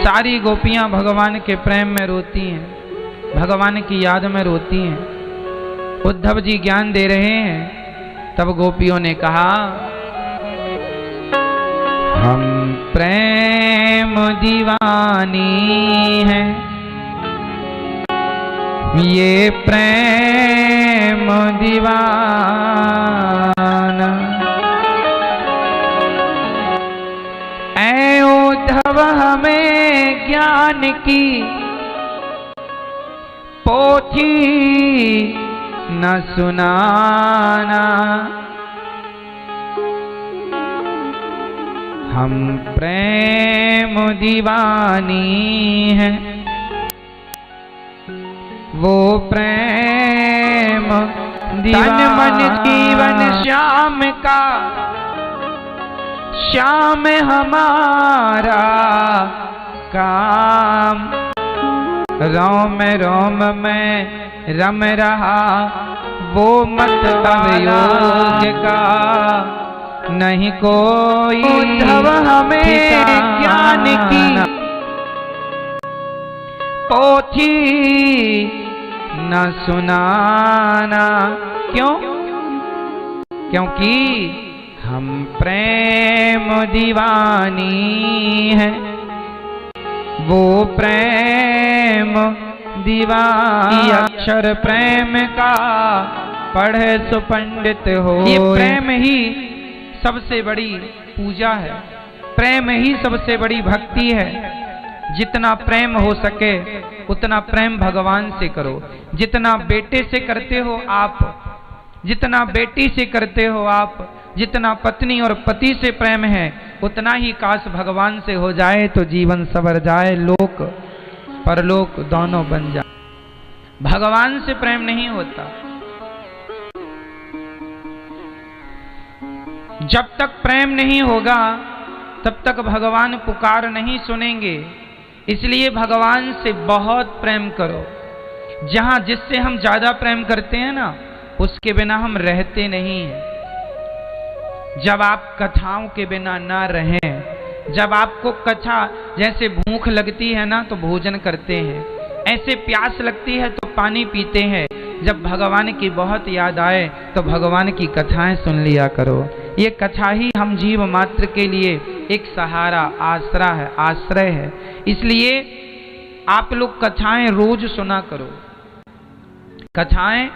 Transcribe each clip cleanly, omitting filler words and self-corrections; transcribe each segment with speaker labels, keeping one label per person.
Speaker 1: सारी गोपियां भगवान के प्रेम में रोती हैं, भगवान की याद में रोती हैं। उद्धव जी ज्ञान दे रहे हैं, तब गोपियों ने कहा हम प्रेम दीवानी हैं, ये प्रेम दीवाना। ऐ उद्धव हमें ज्ञान की पोथी न सुनाना, हम प्रेम दीवानी हैं, वो प्रेम दीवाना। तन मन जीवन श्याम का, श्याम हमारा काम। रोम रोम में रम रहा वो मतलब योग का, नहीं कोई उद्धव हमें ज्ञान की पोथी न सुनाना। क्यों? क्योंकि हम प्रेम दीवानी हैं, वो प्रेम दीवानी। अक्षर प्रेम का पढ़े सो पंडित हो। ये प्रेम ही सबसे बड़ी पूजा है, प्रेम ही सबसे बड़ी भक्ति है। जितना प्रेम हो सके उतना प्रेम भगवान से करो। जितना बेटे से करते हो आप, जितना बेटी से करते हो आप, जितना पत्नी और पति से प्रेम है, उतना ही काश भगवान से हो जाए तो जीवन संवर जाए, लोक परलोक दोनों बन जाए। भगवान से प्रेम नहीं होता। जब तक प्रेम नहीं होगा तब तक भगवान पुकार नहीं सुनेंगे। इसलिए भगवान से बहुत प्रेम करो। जहां जिससे हम ज्यादा प्रेम करते हैं ना, उसके बिना हम रहते नहीं हैं। जब आप कथाओं के बिना ना रहें, जब आपको कथा जैसे भूख लगती है ना तो भोजन करते हैं, ऐसे प्यास लगती है तो पानी पीते हैं। जब भगवान की बहुत याद आए तो भगवान की कथाएं सुन लिया करो। ये कथा ही हम जीव मात्र के लिए एक सहारा, आसरा है, आश्रय है। इसलिए आप लोग कथाएं रोज सुना करो, कथाएं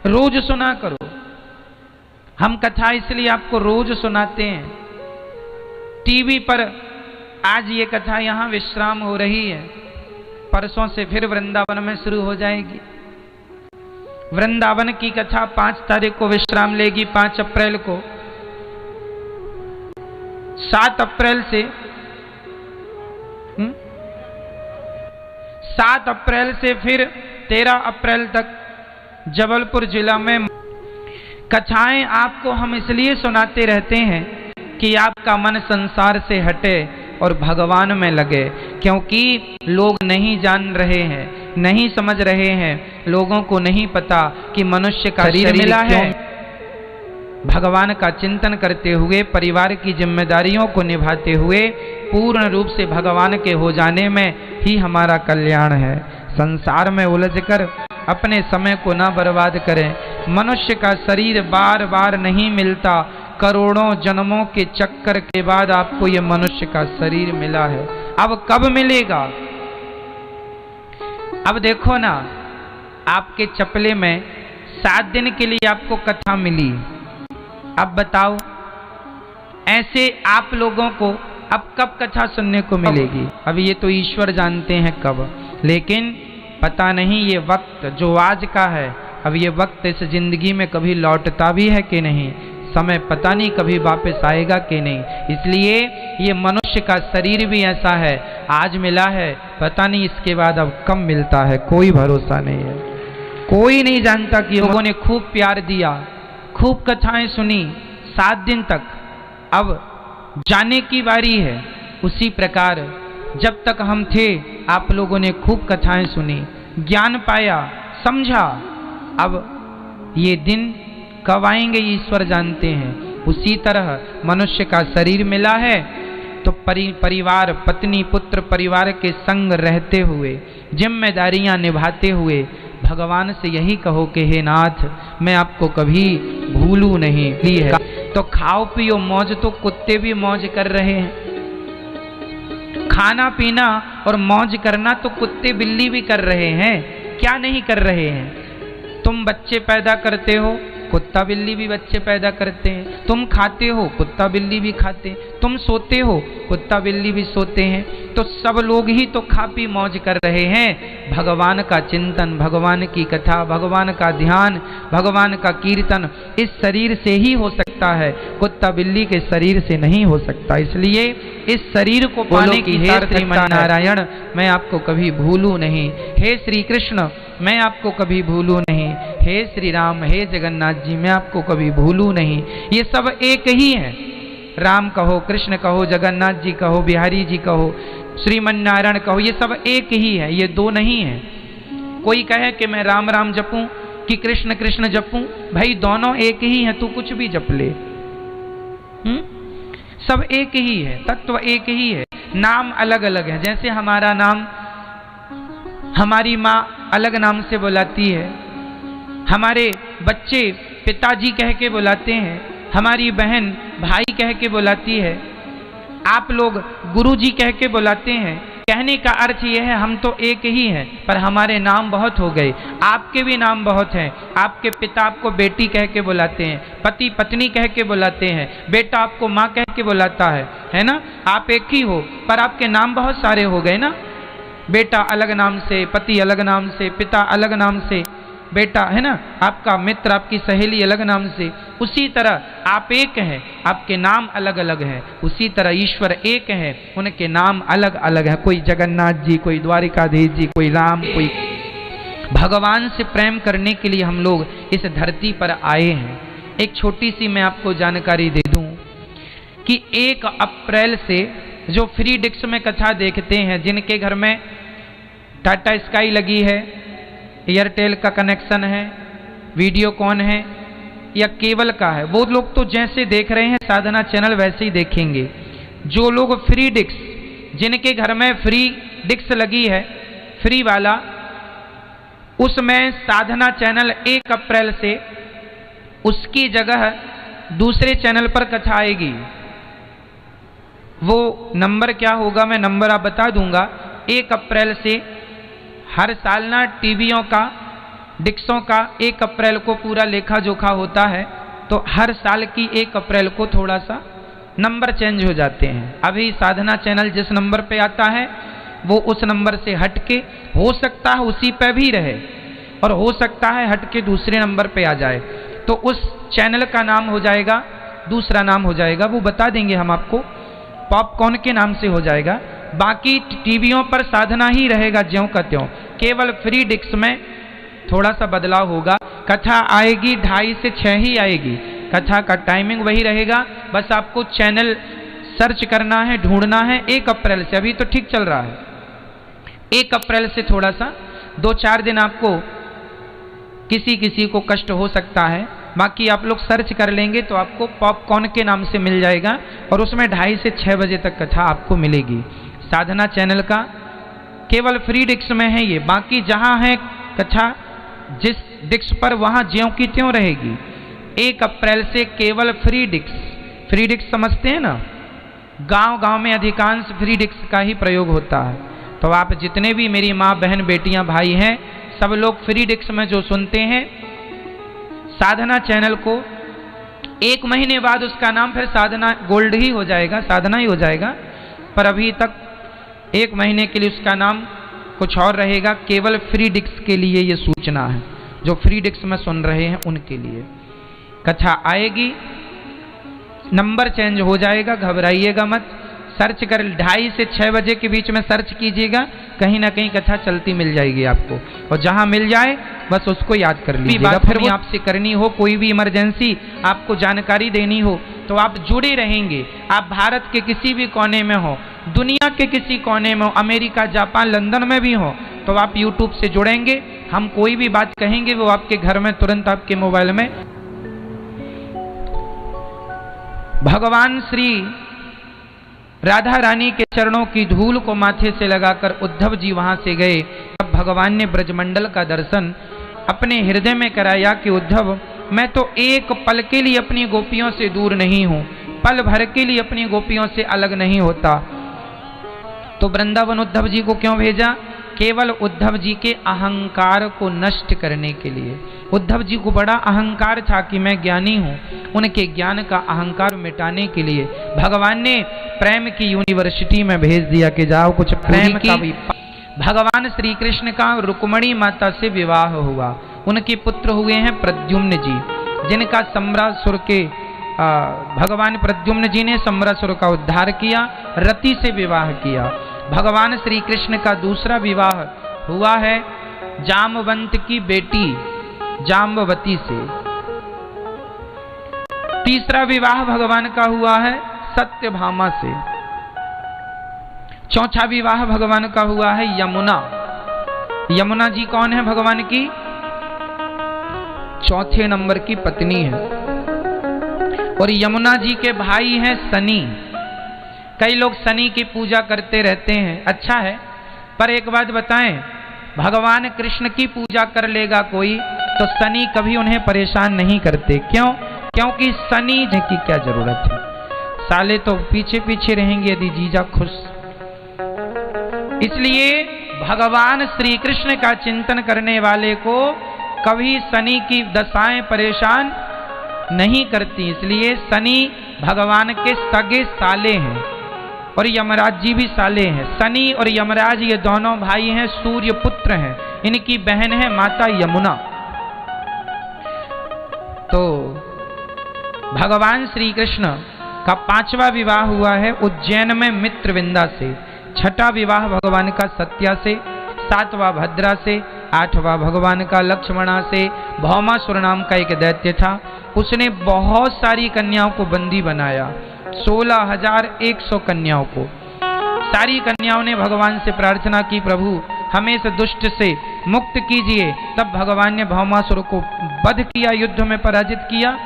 Speaker 1: रोज सुना करो। हम कथा इसलिए आपको रोज सुनाते हैं। टीवी पर आज ये कथा यहां विश्राम हो रही है, परसों से फिर वृंदावन में शुरू हो जाएगी। वृंदावन की कथा 5 तारीख को विश्राम लेगी, 5 अप्रैल को। 7 अप्रैल से 7 अप्रैल से फिर 13 अप्रैल तक जबलपुर जिला में कथाएं आपको हम इसलिए सुनाते रहते हैं कि आपका मन संसार से हटे और भगवान में लगे। क्योंकि लोग नहीं जान रहे हैं, नहीं समझ रहे हैं, लोगों को नहीं पता कि मनुष्य का शरीर मिला है। भगवान का चिंतन करते हुए, परिवार की जिम्मेदारियों को निभाते हुए पूर्ण रूप से भगवान के हो जाने में ही हमारा कल्याण है। संसार में उलझकर अपने समय को ना बर्बाद करें। मनुष्य का शरीर बार बार नहीं मिलता। करोड़ों जन्मों के चक्कर के बाद आपको ये मनुष्य का शरीर मिला है। अब कब मिलेगा? अब देखो ना, आपके चपले में 7 दिन के लिए आपको कथा मिली। अब बताओ, ऐसे आप लोगों को अब कब कथा सुनने को मिलेगी? अब ये तो ईश्वर जानते हैं कब, लेकिन पता नहीं ये वक्त जो आज का है, अब ये वक्त इस जिंदगी में कभी लौटता भी है कि नहीं, समय पता नहीं कभी वापस आएगा कि नहीं। इसलिए ये मनुष्य का शरीर भी ऐसा है, आज मिला है, पता नहीं इसके बाद अब कब मिलता है, कोई भरोसा नहीं है। कोई नहीं जानता कि लोगों ने खूब प्यार दिया, खूब कथाएं सुनी 7 दिन तक, अब जाने की बारी है। उसी प्रकार जब तक हम थे आप लोगों ने खूब कथाएं सुनी, ज्ञान पाया, समझा। अब ये दिन कब आएंगे ईश्वर जानते हैं। उसी तरह मनुष्य का शरीर मिला है, तो परिवार, पत्नी, पुत्र, परिवार के संग रहते हुए, जिम्मेदारियां निभाते हुए भगवान से यही कहो कि हे नाथ, मैं आपको कभी भूलूं नहीं। ली है तो खाओ पियो मौज, तो कुत्ते भी मौज कर रहे हैं। खाना पीना और मौज करना तो कुत्ते बिल्ली भी कर रहे हैं, क्या नहीं कर रहे हैं। तुम बच्चे पैदा करते हो, कुत्ता बिल्ली भी बच्चे पैदा करते हैं। तुम खाते हो, कुत्ता बिल्ली भी खाते हैं। तुम सोते हो, कुत्ता बिल्ली भी सोते हैं। तो सब लोग ही तो खा पी मौज कर रहे हैं। भगवान का चिंतन, भगवान की कथा, भगवान का ध्यान, भगवान का कीर्तन इस शरीर से ही हो सकता है, कुत्ता बिल्ली के शरीर से नहीं हो सकता। इसलिए इस शरीर को पाने की हे श्रीमन्नारायण, मैं आपको कभी भूलूं नहीं। हे श्री कृष्ण, मैं आपको कभी भूलूं नहीं। हे श्री राम, हे जगन्नाथ जी, मैं आपको कभी भूलूं नहीं। ये सब एक ही है। राम कहो, कृष्ण कहो, जगन्नाथ जी कहो, बिहारी जी कहो, श्रीमन्नारायण कहो, ये सब एक ही है, ये दो नहीं है। कोई कहे कि मैं राम राम जपूं कि कृष्ण कृष्ण जपूं, भाई दोनों एक ही है, तू कुछ भी जप ले। सब एक ही है, तत्व एक ही है, नाम अलग अलग है। जैसे हमारा नाम हमारी माँ अलग नाम से बुलाती है, हमारे बच्चे पिताजी कह के बुलाते हैं, हमारी बहन भाई कह के बुलाती है, आप लोग गुरुजी कह के बुलाते हैं। कहने का अर्थ यह है हम तो एक ही हैं, पर हमारे नाम बहुत हो गए। आपके भी नाम बहुत हैं। आपके पिता आपको बेटी कह के बुलाते हैं, पति पत्नी कह के बुलाते हैं, बेटा आपको माँ कह के बुलाता है ना। आप एक ही हो, पर आपके नाम बहुत सारे हो गए ना। बेटा अलग नाम से, पति अलग नाम से, पिता अलग नाम से, बेटा है ना, आपका मित्र, आपकी सहेली अलग नाम से। उसी तरह आप एक हैं, आपके नाम अलग अलग हैं। उसी तरह ईश्वर एक है, उनके नाम अलग अलग हैं। कोई जगन्नाथ जी, कोई द्वारिकाधीश जी, कोई राम, कोई। भगवान से प्रेम करने के लिए हम लोग इस धरती पर आए हैं। एक छोटी सी मैं आपको जानकारी दे दूं कि 1 अप्रैल से जो फ्री डिक्स में कथा देखते हैं, जिनके घर में टाटा स्काई लगी है, एयरटेल का कनेक्शन है, वीडियोकॉन है या केबल का है, वो लोग तो जैसे देख रहे हैं साधना चैनल वैसे ही देखेंगे। जो लोग फ्री डिक्स, जिनके घर में फ्री डिक्स लगी है, फ्री वाला, उसमें साधना चैनल 1 अप्रैल से उसकी जगह दूसरे चैनल पर कथा आएगी। वो नंबर क्या होगा, मैं नंबर आप बता दूंगा। 1 अप्रैल से हर साल ना टीवियों का, डिक्सों का 1 अप्रैल को पूरा लेखा जोखा होता है, तो हर साल की 1 अप्रैल को थोड़ा सा नंबर चेंज हो जाते हैं। अभी साधना चैनल जिस नंबर पे आता है वो उस नंबर से हट के, हो सकता है उसी पे भी रहे और हो सकता है हट के दूसरे नंबर पे आ जाए। तो उस चैनल का नाम हो जाएगा, दूसरा नाम हो जाएगा, वो बता देंगे हम आपको, पॉपकॉर्न के नाम से हो जाएगा। बाकी टीवियों पर साधना ही रहेगा ज्यों का त्यों, केवल फ्री डिक्स में थोड़ा सा बदलाव होगा। कथा आएगी 2:30 से 6 ही आएगी, कथा का टाइमिंग वही रहेगा। बस आपको चैनल सर्च करना है, ढूंढना है 1 अप्रैल से। अभी तो ठीक चल रहा है, 1 अप्रैल से थोड़ा सा 2-4 दिन आपको किसी किसी को कष्ट हो सकता है। बाकी आप लोग सर्च कर लेंगे तो आपको पॉपकॉर्न के नाम से मिल जाएगा और उसमें 2:30 से 6 बजे तक कथा आपको मिलेगी। साधना चैनल का केवल फ्री डिक्स में है ये, बाकी जहां है कथा जिस डिक्स पर वहां ज्यों की त्यों रहेगी। 1 अप्रैल से केवल फ्री डिक्स, फ्री डिक्स समझते हैं ना, गांव गांव में अधिकांश फ्री डिक्स का ही प्रयोग होता है। तो आप जितने भी मेरी माँ बहन बेटियां भाई हैं, सब लोग फ्री डिक्स में जो सुनते हैं साधना चैनल को, 1 महीने बाद उसका नाम फिर साधना गोल्ड ही हो जाएगा, साधना ही हो जाएगा। पर अभी तक 1 महीने के लिए उसका नाम कुछ और रहेगा। केवल फ्री डिक्स के लिए ये सूचना है, जो फ्री डिक्स में सुन रहे हैं उनके लिए। कथा आएगी, नंबर चेंज हो जाएगा, घबराइएगा मत। सर्च कर 2:30 से 6 बजे के बीच में सर्च कीजिएगा, कहीं ना कहीं कथा चलती मिल जाएगी आपको। और जहां मिल जाए बस उसको याद कर लीजिएगा। फिर वो आपसे करनी हो, कोई भी इमरजेंसी आपको जानकारी देनी हो तो आप जुड़े रहेंगे। आप भारत के किसी भी कोने में हो, दुनिया के किसी कोने में हो, अमेरिका, जापान, लंदन में भी हो, तो आप यूट्यूब से जुड़ेंगे। हम कोई भी बात कहेंगे वो आपके घर में तुरंत आपके मोबाइल में। भगवान श्री राधा रानी के चरणों की धूल को माथे से लगाकर उद्धव जी वहां से गए। तब भगवान ने ब्रजमंडल का दर्शन अपने हृदय में कराया कि उद्धव, मैं तो एक पल के लिए अपनी गोपियों से दूर नहीं हूं, पल भर के लिए अपनी गोपियों से अलग नहीं होता। तो वृंदावन उद्धव जी को क्यों भेजा? केवल उद्धव जी के अहंकार को नष्ट करने के लिए। उद्धव जी को बड़ा अहंकार था कि मैं ज्ञानी हूं, उनके ज्ञान का अहंकार मिटाने के लिए भगवान ने प्रेम की यूनिवर्सिटी में भेज दिया कि जाओ कुछ प्रेम का भी। भगवान श्री कृष्ण का रुक्मणी माता से विवाह हुआ। उनके पुत्र हुए हैं प्रद्युम्न जी, जिनका सम्रासुर के भगवान प्रद्युम्न जी ने सम्रासुर का उद्धार किया, रति से विवाह किया। भगवान श्री कृष्ण का दूसरा विवाह हुआ है जामवंत की बेटी जाम्बवती से। तीसरा विवाह भगवान का हुआ है सत्यभामा से। चौथा विवाह भगवान का हुआ है यमुना। यमुना जी कौन है? भगवान की चौथे नंबर की पत्नी है। और यमुना जी के भाई हैं शनि। कई लोग शनि की पूजा करते रहते हैं, अच्छा है, पर एक बात बताएं, भगवान कृष्ण की पूजा कर लेगा कोई तो शनि कभी उन्हें परेशान नहीं करते। क्यों? क्योंकि शनि की क्या जरूरत है, साले तो पीछे पीछे रहेंगे यदि जीजा खुश। इसलिए भगवान श्री कृष्ण का चिंतन करने वाले को कभी शनि की दशाएं परेशान नहीं करती। इसलिए शनि भगवान के सगे साले हैं और यमराज जी भी साले हैं। शनि और यमराज ये दोनों भाई हैं, सूर्य पुत्र हैं। इनकी बहन है माता यमुना। तो भगवान श्री कृष्ण का पांचवा विवाह हुआ है उज्जैन में मित्रविंदा से। छठा विवाह भगवान का सत्या से, सातवां भद्रा से, आठवां भगवान का लक्ष्मणा से। भौमासुर नाम का एक दैत्य था, उसने बहुत सारी कन्याओं को बंदी बनाया, 16,100 कन्याओं को। सारी कन्याओं ने भगवान से प्रार्थना की, प्रभु हमें इस दुष्ट से मुक्त कीजिए। तब भगवान ने भौमासुर को वध किया, युद्ध में पराजित किया,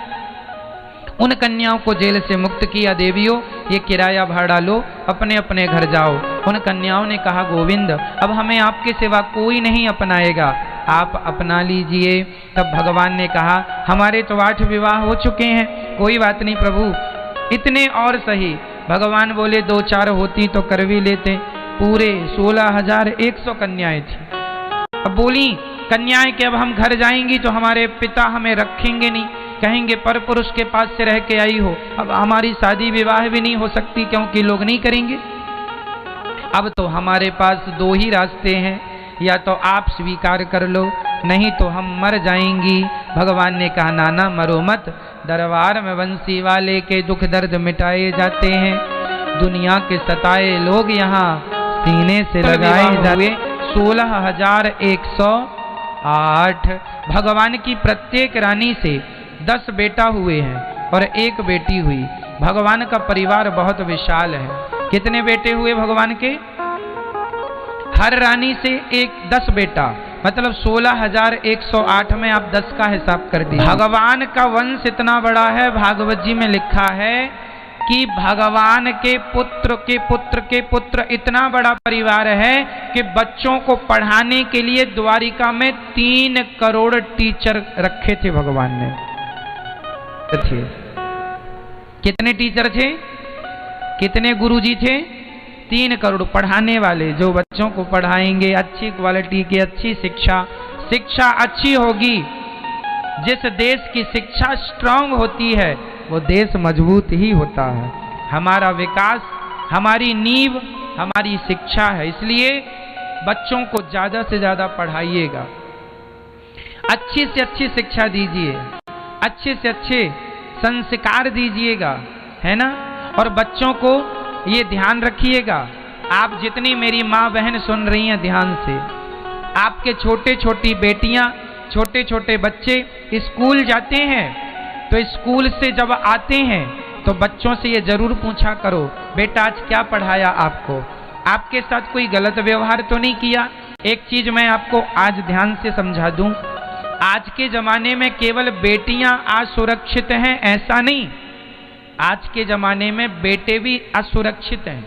Speaker 1: उन कन्याओं को जेल से मुक्त किया। देवियों ये किराया भाड़ा लो, अपने अपने घर जाओ। उन कन्याओं ने कहा, गोविंद अब हमें आपके सिवा कोई नहीं अपनाएगा, आप अपना लीजिए। तब भगवान ने कहा, हमारे तो 8 विवाह हो चुके हैं, कोई बात नहीं प्रभु, इतने और सही। भगवान बोले 2-4 होती तो कर भी लेते। पूरे 16,100 कन्याएं थी। अब बोली कन्याएं कि अब हम घर जाएंगी तो हमारे पिता हमें रखेंगे नहीं, कहेंगे पर पुरुष के पास से रह के आई हो, अब हमारी शादी विवाह भी नहीं हो सकती क्योंकि लोग नहीं करेंगे। अब तो हमारे पास 2 ही रास्ते हैं, या तो आप स्वीकार कर लो नहीं तो हम मर जाएंगी। भगवान ने कहा, नाना मरो मत, दरबार में बंसी वाले के दुख दर्द मिटाए जाते हैं, दुनिया के सताए लोग यहाँ सीने से लगाए जाते। 16,108 भगवान की प्रत्येक रानी से 10 बेटा हुए हैं और 1 बेटी हुई। भगवान का परिवार बहुत विशाल है। कितने बेटे हुए भगवान के? हर रानी से 10 बेटा, मतलब 16,108 में आप 10 का हिसाब कर दीजिए। भगवान का वंश इतना बड़ा है, भागवत जी में लिखा है कि भगवान के पुत्र के पुत्र के पुत्र, इतना बड़ा परिवार है कि बच्चों को पढ़ाने के लिए द्वारिका में 3 करोड़ टीचर रखे थे भगवान ने। थे कितने टीचर थे, कितने गुरुजी थे? 3 करोड़ पढ़ाने वाले, जो बच्चों को पढ़ाएंगे अच्छी क्वालिटी की, अच्छी शिक्षा अच्छी होगी। जिस देश की शिक्षा स्ट्रांग होती है वो देश मजबूत ही होता है। हमारा विकास, हमारी नींव हमारी शिक्षा है। इसलिए बच्चों को ज्यादा से ज्यादा पढ़ाइएगा, अच्छी से अच्छी शिक्षा दीजिए, अच्छे से अच्छे संस्कार दीजिएगा, है ना। और बच्चों को ये ध्यान रखिएगा, आप जितनी मेरी माँ बहन सुन रही हैं ध्यान से, आपके छोटे छोटी बेटियां, छोटे छोटे बच्चे स्कूल जाते हैं तो स्कूल से जब आते हैं तो बच्चों से ये जरूर पूछा करो, बेटा आज क्या पढ़ाया आपको, आपके साथ कोई गलत व्यवहार तो नहीं किया। एक चीज मैं आपको आज ध्यान से समझा दूं, आज के जमाने में केवल बेटियां असुरक्षित हैं ऐसा नहीं, आज के जमाने में बेटे भी असुरक्षित हैं।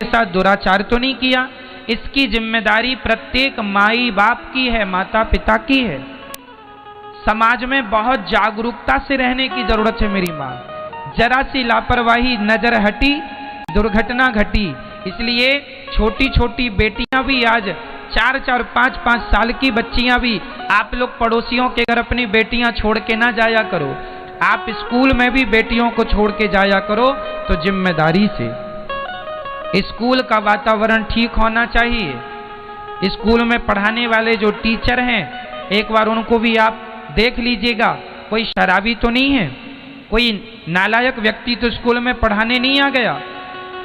Speaker 1: ऐसा दुराचार तो नहीं किया, इसकी जिम्मेदारी प्रत्येक माई बाप की है, माता पिता की है। समाज में बहुत जागरूकता से रहने की जरूरत है मेरी माँ। जरा सी लापरवाही नजर हटी, दुर्घटना घटी। इसलिए छोटी छोटी बेटियां भी आज 4-4, 5-5 साल की बच्चियां भी, आप लोग पड़ोसियों के घर अपनी बेटियां छोड़ के ना जाया करो। आप स्कूल में भी बेटियों को छोड़ के जाया करो तो जिम्मेदारी से। स्कूल का वातावरण ठीक होना चाहिए। स्कूल में पढ़ाने वाले जो टीचर हैं, एक बार उनको भी आप देख लीजिएगा, कोई शराबी तो नहीं है, कोई नालायक व्यक्ति तो स्कूल में पढ़ाने नहीं आ गया।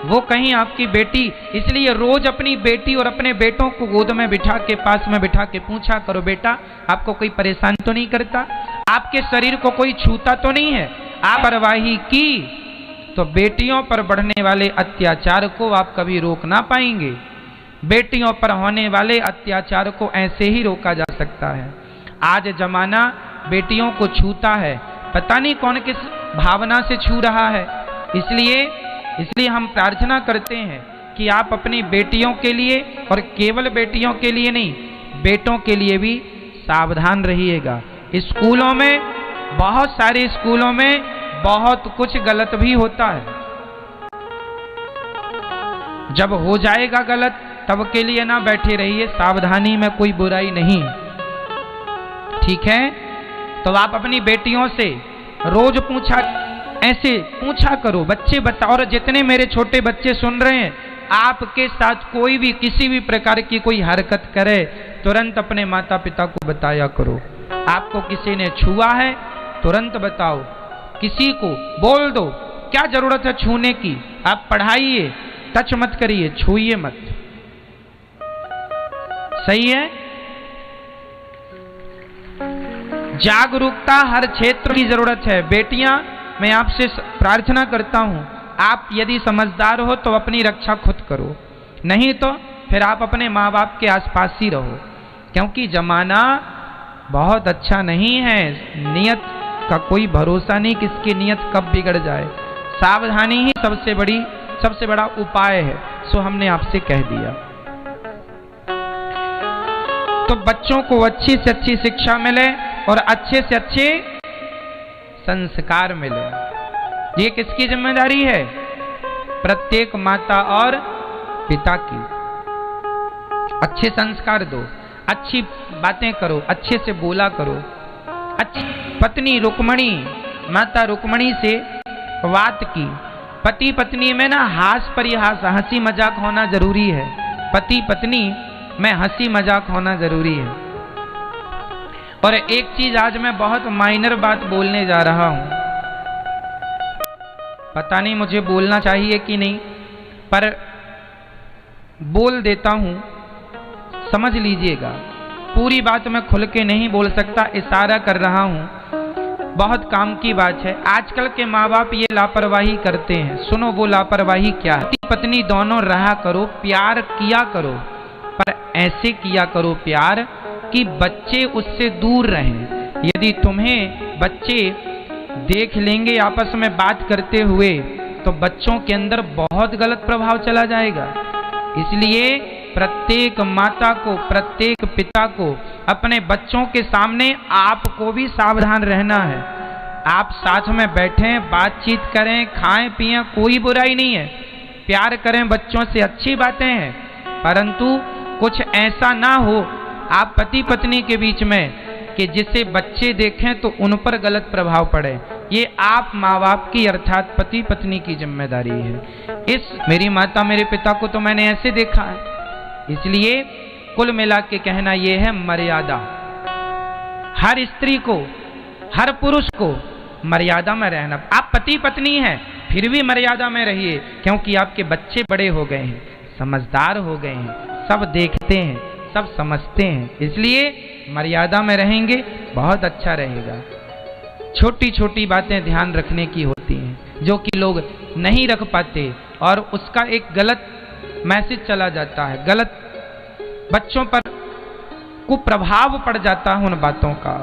Speaker 1: वो कहीं आपकी बेटी, इसलिए रोज अपनी बेटी और अपने बेटों को गोद में बिठा के, पास में बिठा के पूछा करो, बेटा आपको कोई परेशान तो नहीं करता, आपके शरीर को कोई छूता तो नहीं है। आप परवाही की तो बेटियों पर बढ़ने वाले अत्याचार को आप कभी रोक ना पाएंगे। बेटियों पर होने वाले अत्याचार को ऐसे ही रोका जा सकता है। आज जमाना बेटियों को छूता है, पता नहीं कौन किस भावना से छू रहा है। इसलिए हम प्रार्थना करते हैं कि आप अपनी बेटियों के लिए, और केवल बेटियों के लिए नहीं, बेटों के लिए भी सावधान रहिएगा। स्कूलों में, बहुत सारे स्कूलों में बहुत कुछ गलत भी होता है। जब हो जाएगा गलत तब के लिए ना बैठे रहिए, सावधानी में कोई बुराई नहीं, ठीक है। तो आप अपनी बेटियों से रोज ऐसे पूछा करो, बच्चे बता। और जितने मेरे छोटे बच्चे सुन रहे हैं, आपके साथ कोई भी किसी भी प्रकार की कोई हरकत करे, तुरंत अपने माता पिता को बताया करो। आपको किसी ने छुआ है, तुरंत बताओ, किसी को बोल दो, क्या जरूरत है छूने की। आप पढ़ाइए, टच मत करिए, छूइए मत, सही है। जागरूकता हर क्षेत्र की जरूरत है। बेटियां, मैं आपसे प्रार्थना करता हूं, आप यदि समझदार हो तो अपनी रक्षा खुद करो, नहीं तो फिर आप अपने माँ बाप के आसपास ही रहो, क्योंकि जमाना बहुत अच्छा नहीं है। नियत का कोई भरोसा नहीं, किसकी नियत कब बिगड़ जाए। सावधानी ही सबसे बड़ा उपाय है। सो हमने आपसे कह दिया। तो बच्चों को अच्छी से अच्छी शिक्षा मिले और अच्छे से अच्छे संस्कार मिले, ये किसकी जिम्मेदारी है? प्रत्येक माता और पिता की। अच्छे संस्कार दो, अच्छी बातें करो, अच्छे से बोला करो। अच्छी पत्नी रुक्मणी, माता रुक्मणी से बात की। पति पत्नी में ना हास परिहास, हंसी मजाक होना जरूरी है। पति पत्नी में हंसी मजाक होना जरूरी है। और एक चीज आज मैं बहुत माइनर बात बोलने जा रहा हूं, पता नहीं मुझे बोलना चाहिए कि नहीं, पर बोल देता हूं, समझ लीजिएगा। पूरी बात मैं खुल के नहीं बोल सकता, इशारा कर रहा हूं, बहुत काम की बात है। आजकल के माँ बाप ये लापरवाही करते हैं। सुनो वो लापरवाही क्या है। पति पत्नी दोनों रहा करो, प्यार किया करो, पर ऐसे किया करो प्यार कि बच्चे उससे दूर रहें। यदि तुम्हें बच्चे देख लेंगे आपस में बात करते हुए, तो बच्चों के अंदर बहुत गलत प्रभाव चला जाएगा। इसलिए प्रत्येक माता को, प्रत्येक पिता को अपने बच्चों के सामने आपको भी सावधान रहना है। आप साथ में बैठें, बातचीत करें, खाएं पिएं, कोई बुराई नहीं है। प्यार करें बच्चों से, अच्छी बातें हैं, परंतु कुछ ऐसा ना हो आप पति पत्नी के बीच में कि जिसे बच्चे देखें तो उन पर गलत प्रभाव पड़े। ये आप माँ बाप की, अर्थात पति पत्नी की जिम्मेदारी है। इस मेरी माता मेरे पिता को तो मैंने ऐसे देखा है। इसलिए कुल मिला के कहना यह है, मर्यादा। हर स्त्री को, हर पुरुष को मर्यादा में रहना। आप पति पत्नी हैं फिर भी मर्यादा में रहिए, क्योंकि आपके बच्चे बड़े हो गए हैं, समझदार हो गए हैं, सब देखते हैं, सब समझते हैं। इसलिए मर्यादा में रहेंगे, बहुत अच्छा रहेगा। छोटी छोटी बातें ध्यान रखने की होती हैं, जो कि लोग नहीं रख पाते, और उसका एक गलत मैसेज चला जाता है, गलत बच्चों पर कुप्रभाव पड़ जाता है उन बातों का।